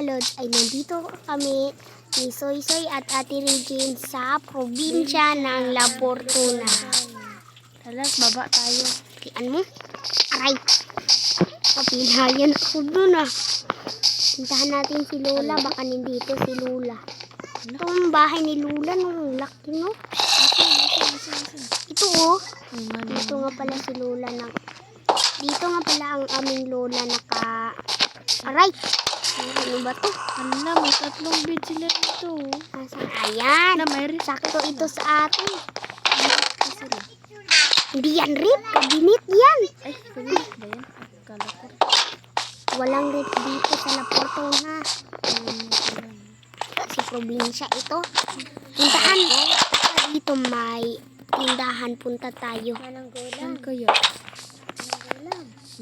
lods ay nandito kami ni Soy Soy at Ate Regine sa probinsya ng La Fortuna. Talas, baba tayo. Tian mo? Aray! Kapinayan ako dun ah. Puntahan natin si Lola, baka nandito si Lola. Ito ang bahay ni Lola, nung laki no? Ito oh. Dito nga pala si Lola na. Dito nga pala ang aming Lola naka... Aray! Ano ba to? Hala, may 3 bed sila dito. Ayan! Na, may Sakto ito sa atin. Hindi yan rip, kabinet yan. Ay, kabinet ba yan? Akala ko. Walang rip dito sa La Fortuna. Kasi probinsya ito. Puntahan. Dito may tindahan, punta tayo. Saan kaya?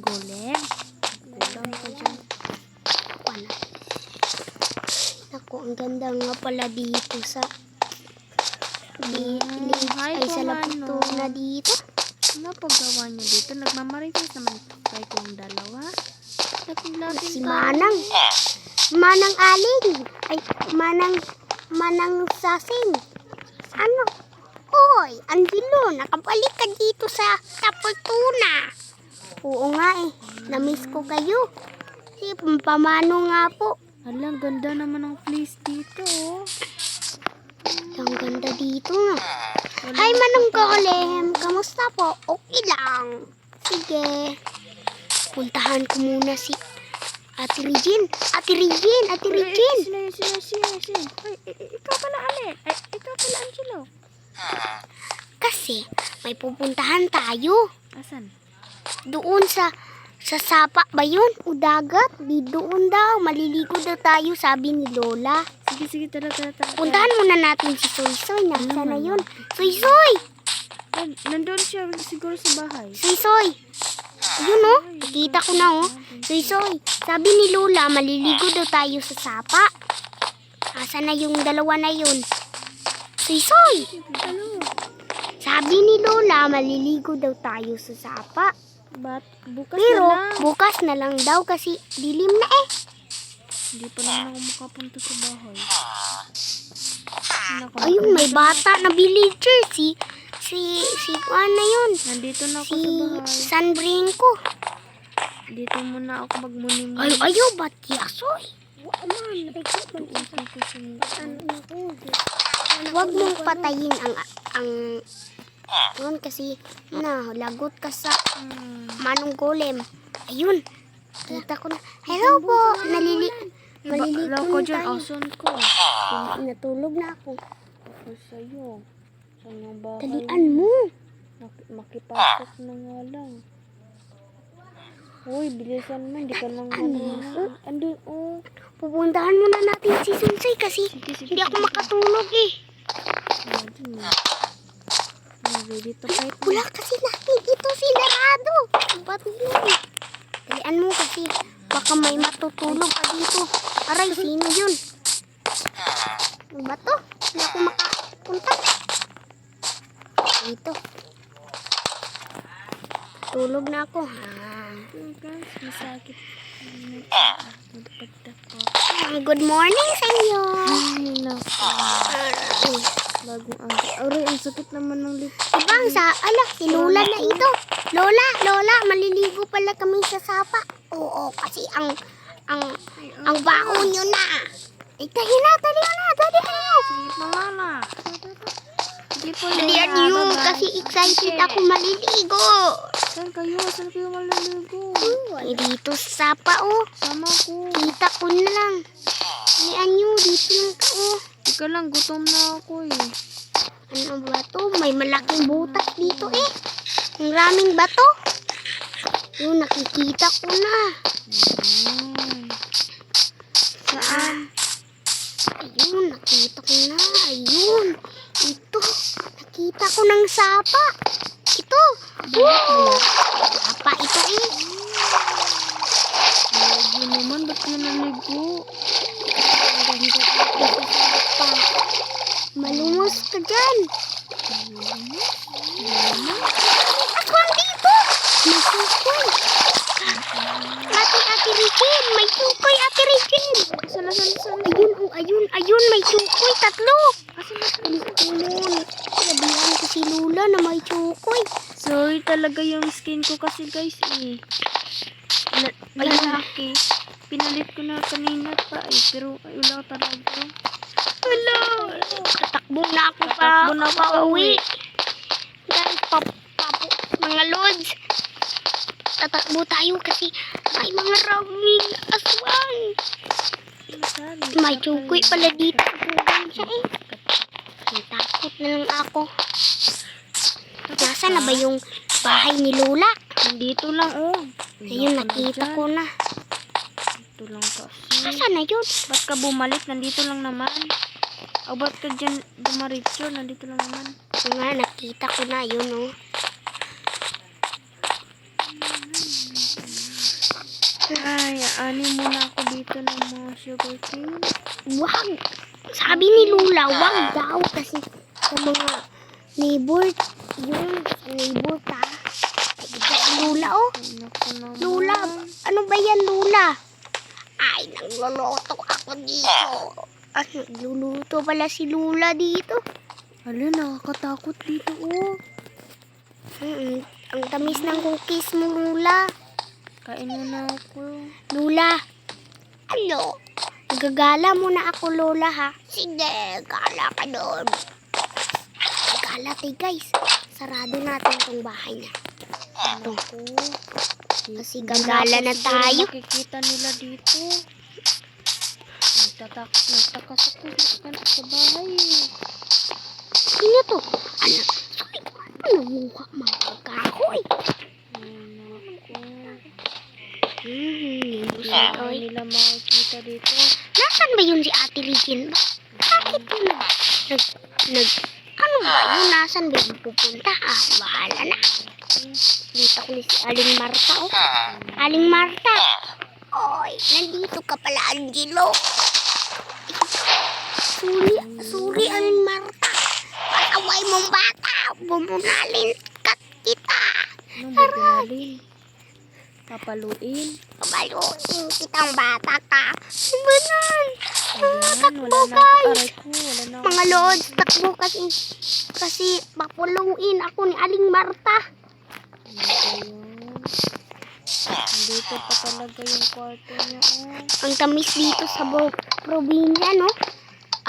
Golem? Golem ka dyan. Ako, ang ganda nga pala dito sa Hi, ay sa La Pomano. Fortuna dito. Ano paggawa niyo dito? Nagmamarites naman kayo kong dalawa. Si Manang. Manang Aling. Ay, Manang Sasing. Ano? Hoy, Angelo, nakabalik ka dito sa La Fortuna. Oo nga eh. Namiss ko kayo. Si Pamano nga po. Hala, ang ganda naman ng place dito. Oh. Ang ganda dito nga. Hi, Manong Golem. Kamusta po? Okay lang. Sige. Puntahan ko muna si Ate Regine. Ate Regine, Ate Regine. Sino. Ay, ikaw pala, Ale. Ay, ikaw pala, Angelo. Kasi may pupuntahan tayo. Asan? Doon sa sapa ba yun? O dagat? Di doon daw. Maliligo daw tayo, sabi ni Lola. Sige, tara. Puntahan muna natin si Soy Soy. Nasaan na yun? Soy Soy! Ay, nandun siya siguro sa bahay. Soy Soy! Ayun oh, nakita ko na oh. Soy Soy, sabi ni Lola, maliligo daw tayo sa sapa. Asan na yung dalawa na yun? Soy Soy! Ano? Sabi ni Lola, maliligo daw tayo sa sapa. Bukas Pero na lang. bukas na lang daw kasi dilim na eh. Hindi pa naman ako makapunta sa bahay. Ayun, may bata na villager. Si ano yun? Nandito na ako Si sa bahay. San Brinco. Dito muna ako magmuni-muni. Ayaw, ba't yasoy? Huwag mong patayin ang yun kasi lagot ka sa Manong Golem. Ayun, kita ko na. Hello po, maliligo Wala ko na dyan, tayo. ason ko. Natulog na ako. Ako sa'yo. Sa mga bahay. Talian mo. Makipasok na nga lang. Uy, bilisan mo. Hindi ka lang marunong. Andun, oh. Pupuntahan muna natin si Sunsay kasi hindi ako makatulog eh. Andun. Ready to fight. Wala kasi natin ito sinarado. Ba't yun? Talian mo kasi baka may matutulog ka dito. Aray, sino yun? Ano ba to? Hindi ako makapunta. Dito. Tulog na ako. Guys, masakit. Good morning sa inyo. Ay, naku. Bagong aga. Aray, ang sakit naman ng lip. Ibang si Lola na ito. Lola, maliligo pala kami sa sapa. Oo, kasi ang baho nyo na. Itahin na, dali na. Sige pa nga na. Sige po, Dalian nyo, kasi excited ako maliligo. Saan kayo maliligo? Ay, dito sa sapa, oh. Sama ko. Kita ko na lang. Dalian nyo, dito lang ka, oh. Ika lang, gutom na ako eh. Ano ba to? May malaking butas dito, eh. Ang raming bato. Yun, nakikita ko na. Saan? Ayun, nakita ko na. Ayun. Ito. Nakita ko ng sapa. Ito. Wow. Sapa ito eh. Lagi naman, ba't ka naligo? Sapa. Malumos ka dyan. Aswang dito. May sukoy. Ate Regine. May sukoy, Ate Regine. Saan Ayun, may chukoy. Tatlo. Kasi mas Ayun. Sabihan ko si Lula na may chukoy. sorry talaga yung skin ko kasi guys lalaki. Pinalit ko na kanina pa pero wala talaga. Wala. Tatakbo na ako pa. Tatakbo na ako pauwi. Guys, mga lods. Tatakbo tayo kasi may mga raming aswang. May chukoy pala dito. Siya eh. Takot na lang ako. Nasaan na ba yung bahay ni Lola? Nandito lang Ayun, nakita ko na. Dito lang kasi. Nasaan na yun? Ba't ka bumalik? Nandito lang naman. O ba't ka dyan dumaritso? Nandito lang naman. Oo nga, nakita ko na yun, oh. Ay, ani muna ako dito ng mga sugar cane. Wag! Sabi ni Lula, wag daw kasi sa mga neighbor, yun, sa neighbor ta. Ito si Lula, oh. Ay, naku naman. Lula, ano ba yan, Lula? Ay, nagluluto ako dito. Nagluluto pala si Lula dito. Hala, nakakatakot dito, Ang tamis ng cookies mo, Lula. Kain mo na ako. Lula, ano? Gagala muna ako, Lola, ha? Sige, gala ka doon. Gala tayo, guys. Sarado natin itong bahay na. Ito. Kasi gagala na tayo. Makikita nila dito. Nagtakas ako sa bahay. Sino to? Ano? Sorry, ano mukha mga kahoy? Hindi nila makikita dito. Nasaan ba yun si Ate Regine? Bakit yun ano ba yun? Nasaan ba yun pupunta? Bahala na. Dito ko ni si Aling Marta, oh. Aling Marta. Oy, nandito ka pala, Angelo. Sorry, Aling Marta. Pataway mong bata. Bumunalin ka kita. Anong bumunalin? Papaluin. Pabaluin kitang bata ka. Banan. Ayan, Takbo, guys. Wala na Mga lods, takbo kasi papuluin ako ni Aling Marta. Nandito pa talaga yung kwarto niya, Ang tamis dito sa probinsya, no?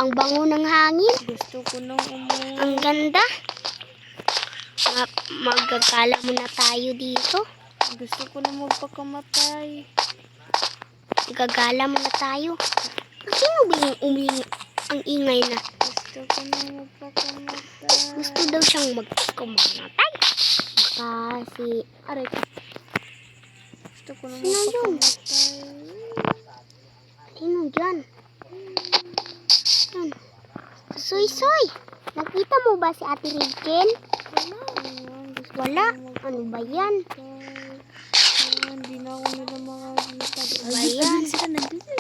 Ang bango ng hangin. Gusto ko nang umuwi. Ang ganda. Magagala muna tayo dito. Gusto ko na magpakamatay. Gagala muna tayo. Sino ba yung ang ingay na? Gusto ko na magpakamatay. Gusto daw siyang magkumamatay. Kasi, Aray. Gusto ko na Sino yun? magpakamatay. sino dyan? Yan. Soy. Nakita mo ba si Ate Rachel? Ayan, gusto Wala. ko na Ano ba yan? magpakamatay. Ayan, hindi na ako nila makakita. Ano ba yan? Sila nandito.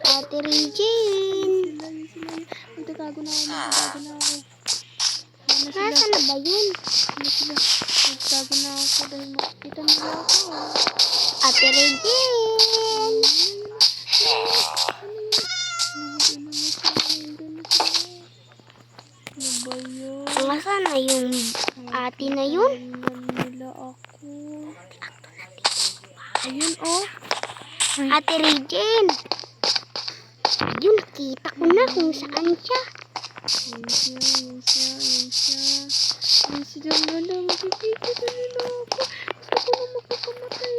Ate Regine. Magtatago na ako. Nasaan na ba yun? Magtago na ako dahil makikita nila ako. Ate Regine. Ano ba yun? Nasaan na yung ate na yun? Tingnan nila ako. Ayun, Ate Regine. Ayun, nakita ko na kung saan siya. Yun siya. Yun sila na makikita nila ako. Gusto ko na magpakamatay.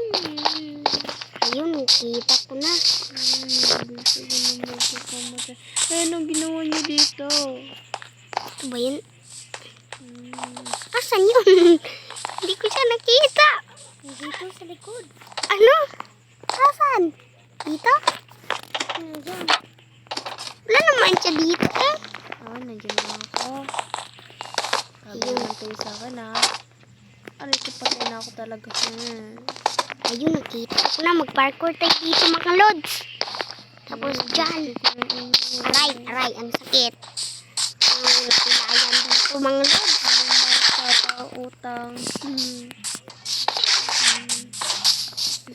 Ayun, nakita ko na. Gusto ko na magpakamatay. Eh, anong ginawa niyo dito? Ito ba yun? Asan yun? Hindi ko siya nakita. Dito sa likod. Ano? Asan? Dito? Wala naman siya dito eh. Nandiyan na ako. Sabi naman kayo sa akin, Aray, patay na ako talaga. Ayun, nakita ko na. Mag-parkour tayo dito, mga lods. Tapos dyan. Aray, ang sakit. Napilayan dito, mga lods. Utang.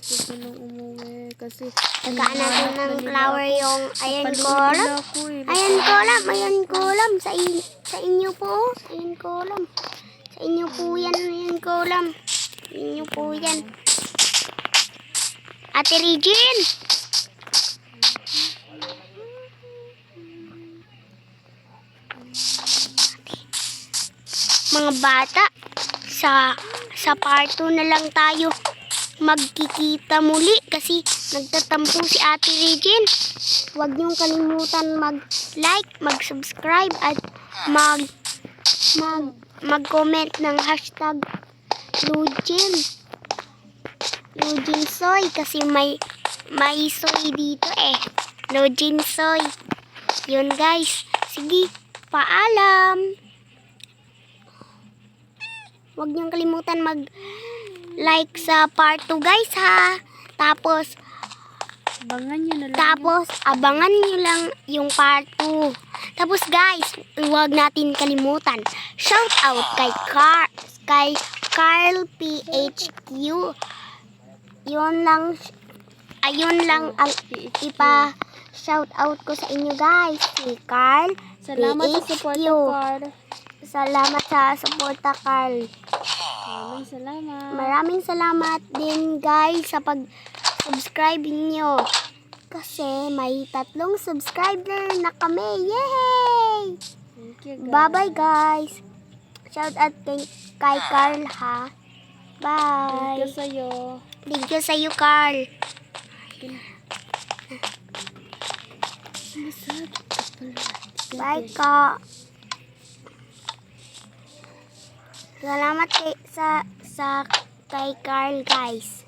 Gusto ko nang umuwi kasi Tagaan natin ng flower yung ayan ko Papaluin lang. nila ako eh. Ayan ko lang. Sa inyo po. Ayan ko lang. Sa inyo po yan. Ayan ko lang. Sa inyo po yan. Ate Regine! Mga bata, sa part 2 na lang tayo magkikita muli kasi nagtatampo si Ate Regine. Huwag niyong kalimutan mag-like, mag-subscribe at mag-comment ng hashtag Lujin. Lujin Soy kasi may soy dito eh. Lujin Soy. Yun guys. Sige, paalam. Huwag niyong kalimutan mag-like sa part 2 guys ha. Tapos abangan nyo lang yung part 2. Tapos guys, huwag natin kalimutan. Shout out kay Carl PHQ. Ayun lang ang shout out ko sa inyo guys. Si Carl Salamat sa PHQ. support card. Salamat sa suporta, Carl. Maraming salamat. Maraming salamat din guys sa pag-subscribe niyo. Kasi may 3 subscriber na kami. Yay! Thank you guys. Bye-bye guys. Shout out kay Carl ha. Thank you Bye. sa'yo. Thank you sa'yo, Carl. Bye ka. Salamat kay Carl guys.